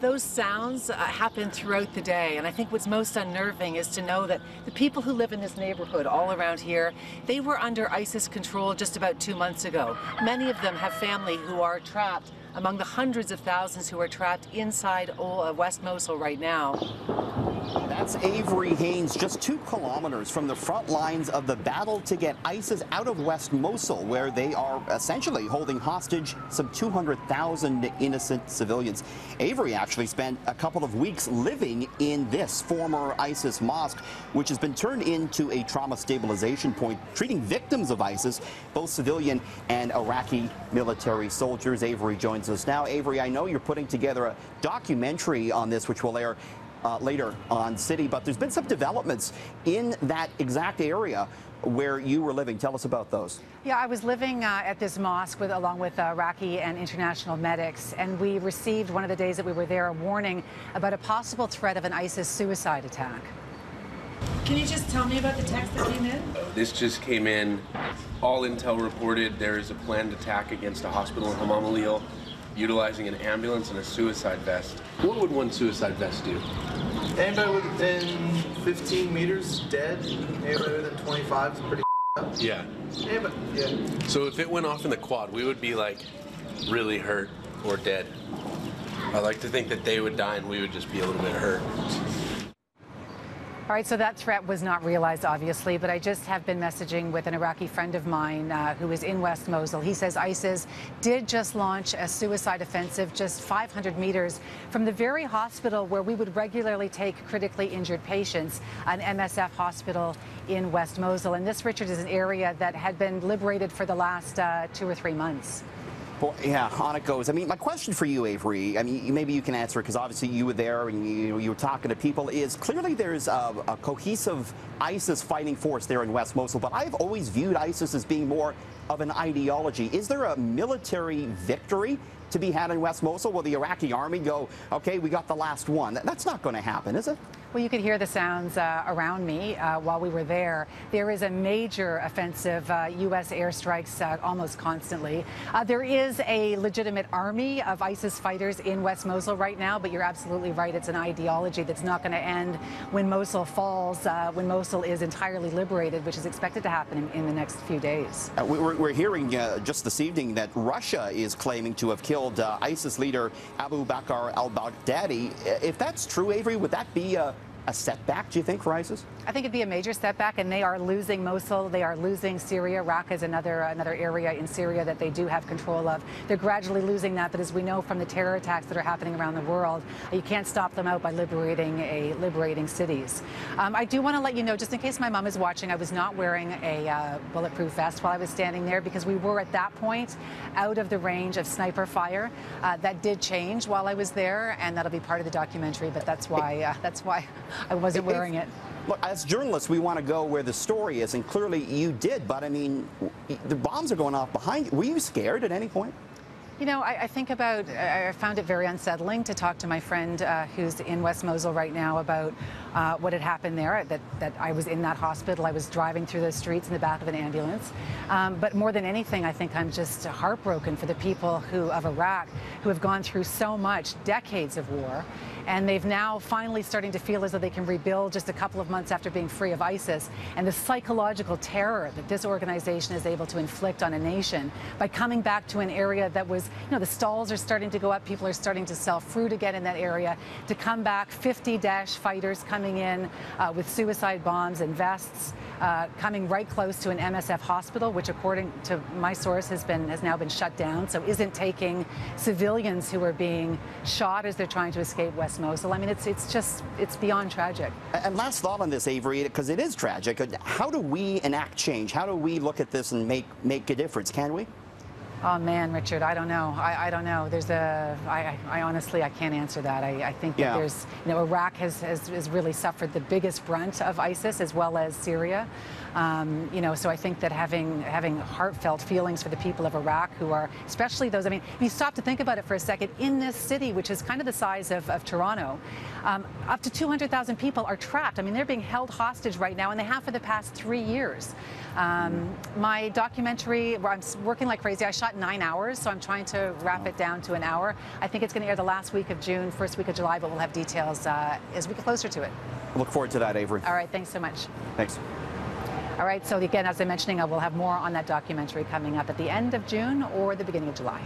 those sounds happen throughout the day, and I think what's most unnerving is to know that the people who live in this neighborhood all around here, they were under ISIS control just about 2 months ago. Many of them have family who are trapped among the hundreds of thousands who are trapped inside West Mosul right now. That's Avery Haines, just 2 kilometers from the front lines of the battle to get ISIS out of West Mosul, where they are essentially holding hostage some 200,000 innocent civilians. Avery actually spent a couple of weeks living in this former ISIS mosque, which has been turned into a trauma stabilization point, treating victims of ISIS, both civilian and Iraqi military soldiers. Avery joins us now. Avery, I know you're putting together a documentary on this, which will air later on City, but there's been some developments in that exact area where you were living. Tell us about those. Yeah, I was living at this mosque along with Iraqi and international medics, and we received one of the days that we were there a warning about a possible threat of an ISIS suicide attack. Can you just tell me about the text that came in? This just came in. All intel reported there is a planned attack against a hospital in Hamam utilizing an ambulance and a suicide vest. What would one suicide vest do? Anybody within 15 meters dead. Anybody within 25 is pretty up. Yeah. Anybody, yeah. So if it went off in the quad, we would be like really hurt or dead. I like to think that they would die and we would just be a little bit hurt. All right, so that threat was not realized, obviously, but I just have been messaging with an Iraqi friend of mine who is in West Mosul. He says ISIS did just launch a suicide offensive just 500 meters from the very hospital where we would regularly take critically injured patients, an MSF hospital in West Mosul. And this, Richard, is an area that had been liberated for the last 2 or 3 months. Well, yeah, on it goes. I mean, my question for you, Avery, I mean, maybe you can answer it because obviously you were there and you were talking to people, is clearly there's a cohesive ISIS fighting force there in West Mosul, but I've always viewed ISIS as being more of an ideology. Is there a military victory to be had in West Mosul? Will the Iraqi army go, okay, we got the last one? That's not going to happen, is it? Well, you could hear the sounds around me while we were there. There is a major offensive, U.S. airstrikes almost constantly. There is a legitimate army of ISIS fighters in West Mosul right now, but you're absolutely right. It's an ideology that's not going to end when Mosul falls, when Mosul is entirely liberated, which is expected to happen in the next few days. We're hearing just this evening that Russia is claiming to have killed ISIS leader Abu Bakr al-Baghdadi. If that's true, Avery, would that be a setback, do you think, for ISIS? I think it'd be a major setback, and they are losing Mosul. They are losing Syria. Raqqa is another area in Syria that they do have control of. They're gradually losing that, but as we know from the terror attacks that are happening around the world, you can't stop them out by liberating cities. I do want to let you know, just in case my mom is watching, I was not wearing a bulletproof vest while I was standing there because we were at that point out of the range of sniper fire. That did change while I was there, and that'll be part of the documentary. But that's why I wasn't wearing it. Look, as journalists, we want to go where the story is, and clearly you did, but I mean, the bombs are going off behind you. Were you scared at any point? You know, I found it very unsettling to talk to my friend who's in West Mosul right now about what had happened there, that I was in that hospital. I was driving through the streets in the back of an ambulance. But more than anything, I think I'm just heartbroken for the people of Iraq who have gone through so much, decades of war. And they've now finally starting to feel as though they can rebuild just a couple of months after being free of ISIS. And the psychological terror that this organization is able to inflict on a nation by coming back to an area that was, you know, the stalls are starting to go up. People are starting to sell fruit again in that area. To come back, 50 Daesh fighters coming in with suicide bombs and vests, coming right close to an MSF hospital, which according to my source has now been shut down, so isn't taking civilians who are being shot as they're trying to escape West Mosul. I mean, it's beyond tragic. And last thought on this, Avery, because it is tragic. How do we enact change? How do we look at this and make a difference? Can we? Oh man, Richard, I don't know. I don't know. I honestly, I can't answer that. I think that Iraq has really suffered the biggest brunt of ISIS as well as Syria. So I think that having heartfelt feelings for the people of Iraq who are, especially those, I mean, if you stop to think about it for a second, in this city, which is kind of the size of Toronto, up to 200,000 people are trapped. I mean, they're being held hostage right now, and they have for the past 3 years. My documentary, where I'm working like crazy, I shot 9 hours, so I'm trying to wrap it down to an hour. I think it's going to air the last week of June, first week of July, but we'll have details as we get closer to it. Look forward to that, Avery. All right, thanks so much. Thanks. All right, so again, as I'm mentioning, we'll have more on that documentary coming up at the end of June or the beginning of July.